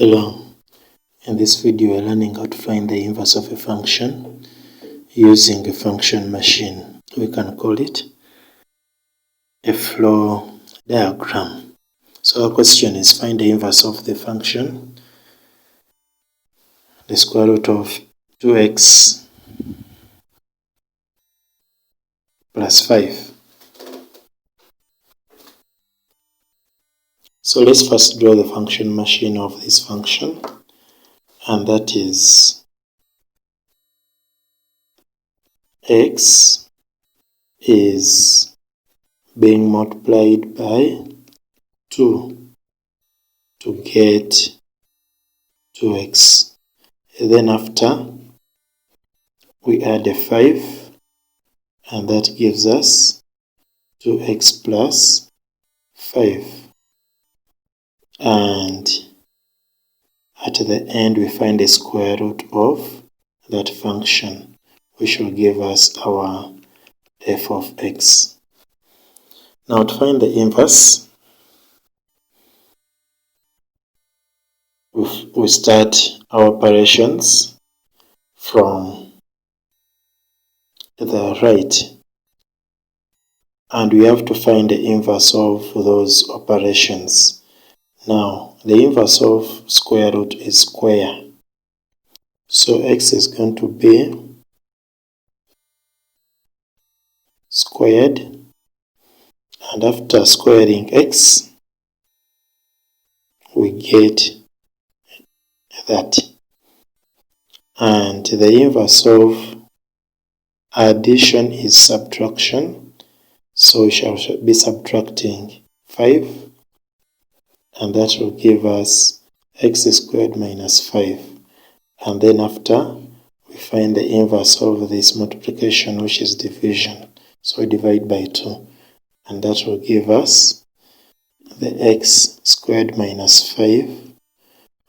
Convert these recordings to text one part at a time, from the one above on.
Hello, in this video we're learning how to find the inverse of a function using a function machine. We can call it a flow diagram. So our question is find the inverse of the function, the square root of 2x plus 5. So let's first draw the function machine of this function, and that is x is being multiplied by 2 to get 2x. And then after we add a 5, and that gives us 2x plus 5. And at the end we find the square root of that function, which will give us our f of x. Now to find the inverse, we start our operations from the right, and we have to find the inverse of those operations. Now the inverse of square root is square, so x is going to be squared, and after squaring x we get that. And the inverse of addition is subtraction, so we shall be subtracting 5, and that will give us x squared minus 5. And then after we find the inverse of this multiplication, which is division, so we divide by 2, and that will give us the x squared minus 5,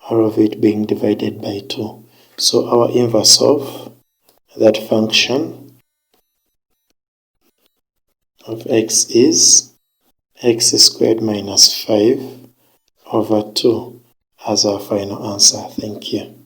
all of it being divided by 2. So our inverse of that function of x is x squared minus 5 over 2 as our final answer. Thank you.